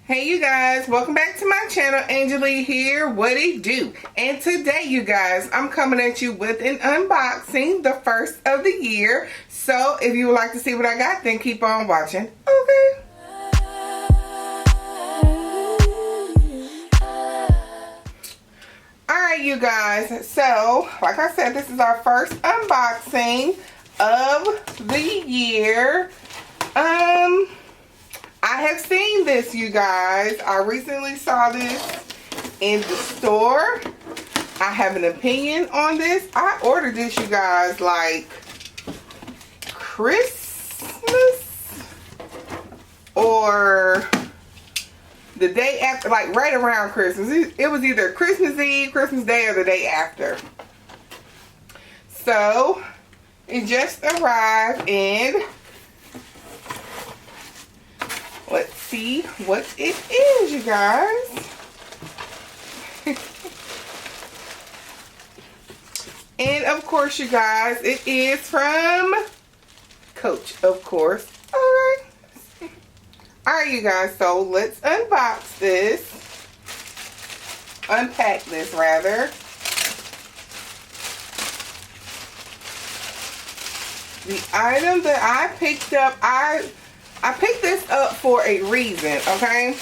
Hey you guys, welcome back to my channel. Angela here, what it do? And today you guys, I'm coming at you with an unboxing, the first of the year. So if you would like to see what I got, then keep on watching. Okay. Alright you guys, so like I said, this is our first unboxing of the year. I have seen this, you guys. I recently saw this in the store. I have an opinion on this. I ordered this, you guys, like Christmas or the day after, like right around Christmas. It was either Christmas Eve, Christmas Day, or the day after. So it just arrived, and let's see what it is, you guys. And of course, you guys, it is from Coach, of course. Alright, you guys, so let's unbox this. Unpack this, rather. The item that I picked up, I picked this up for a reason, okay?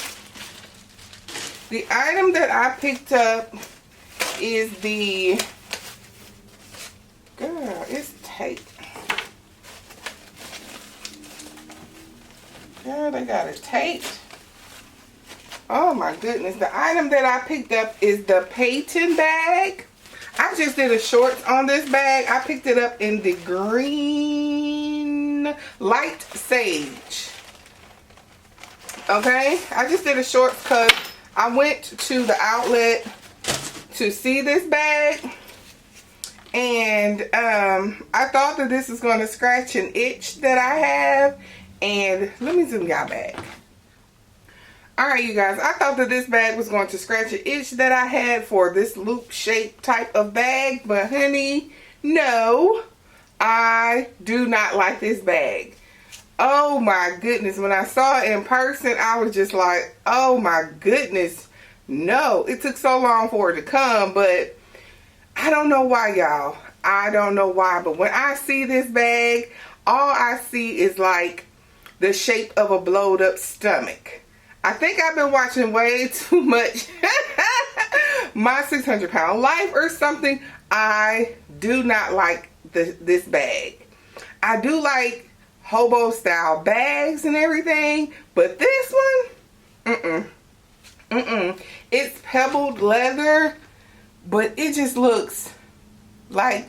The item that I picked up is the, girl, it's tape. Girl, they got it taped. Oh my goodness. The item that I picked up is the Vuitton bag. I just did a shorts on this bag. I picked it up in the green light sage. Okay, I just did a shorts because I went to the outlet to see this bag, and I thought that this was going to scratch an itch that I have. And let me zoom y'all back. Alright you guys, I thought that this bag was going to scratch an itch that I had for this loop shaped type of bag, but honey, no, I do not like this bag. Oh my goodness, when I saw it in person, I was just like, oh my goodness, no. It took so long for it to come, but I don't know why, y'all. I don't know why, but when I see this bag, all I see is like the shape of a blowed up stomach. I think I've been watching way too much My 600 Pound Life or something. I do not like this bag. I do like hobo style bags and everything, but this one, it's pebbled leather, but it just looks like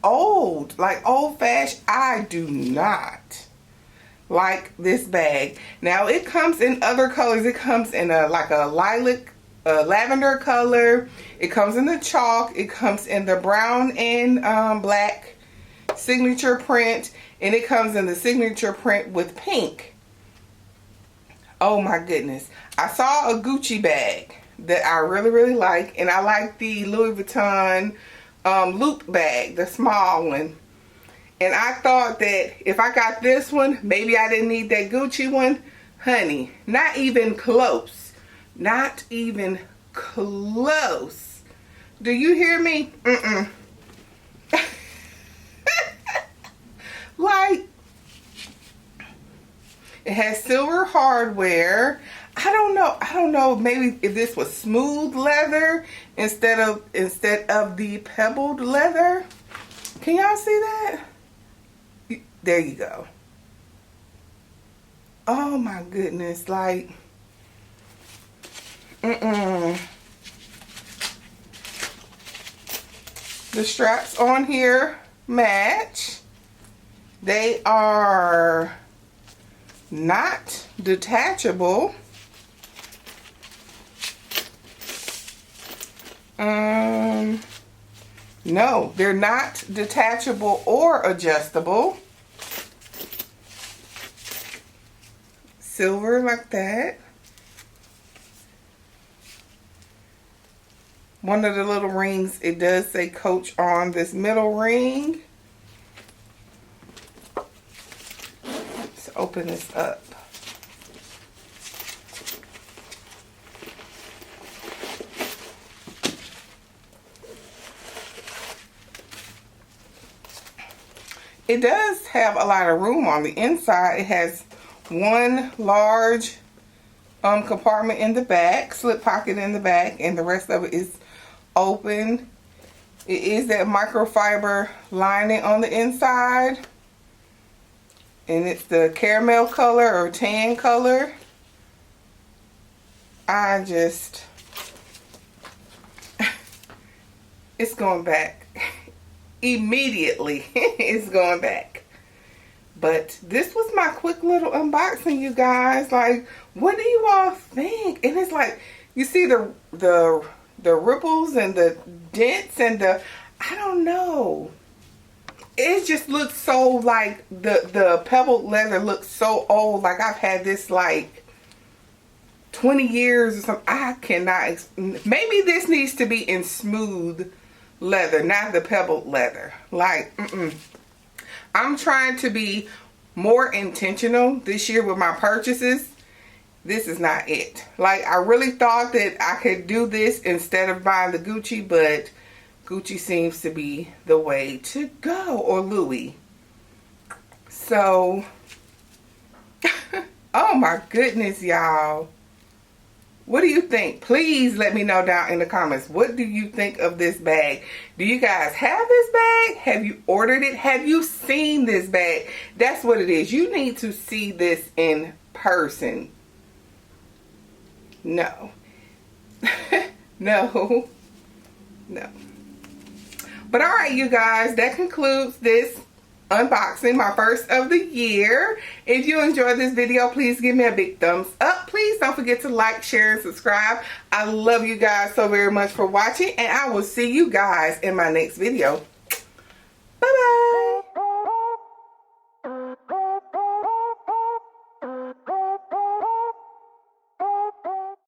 old fashioned. I do not like this bag. Now it comes in other colors. It comes in like a lilac, lavender color. It comes in the chalk. It comes in the brown and black signature print, and it comes in the signature print with pink. Oh my goodness. I saw a Gucci bag that I really like, and I like the Louis Vuitton loop bag, the small one. And I thought that if I got this one, maybe I didn't need that Gucci one. Honey, not even close. Not even close. Do you hear me? Like, it has silver hardware. I don't know, maybe if this was smooth leather instead of the pebbled leather. Can y'all see that? There you go. Oh my goodness, like, the straps on here match. They are not detachable. No, they're not detachable or adjustable. Silver like that. One of the little rings, it does say Coach on this middle ring. Let's open this up. it does have a lot of room on the inside. It has one large compartment in the back, slip pocket in the back, and the rest of it is open. It is that microfiber lining on the inside, and it's the caramel color or tan color. It's going back. Immediately, it's going back. But this was my quick little unboxing, you guys. Like, what do you all think? And it's like, you see the ripples and the dents and I don't know. It just looks so like the pebbled leather looks so old. Like I've had this like 20 years or something. I cannot. Maybe this needs to be in smooth leather, not the pebbled leather. Like, I'm trying to be more intentional this year with my purchases. This is not it. Like, I really thought that I could do this instead of buying the Gucci, but Gucci seems to be the way to go, or Louis. So, oh my goodness, y'all. What do you think? Please let me know down in the comments. What do you think of this bag? Do you guys have this bag? Have you ordered it? Have you seen this bag? That's what it is. You need to see this in person. No. No. No. But alright, you guys, that concludes this unboxing, my first of the year. If you enjoyed this video, please give me a big thumbs up. Please don't forget to like, share, and subscribe. I love you guys so very much for watching, and I will see you guys in my next video.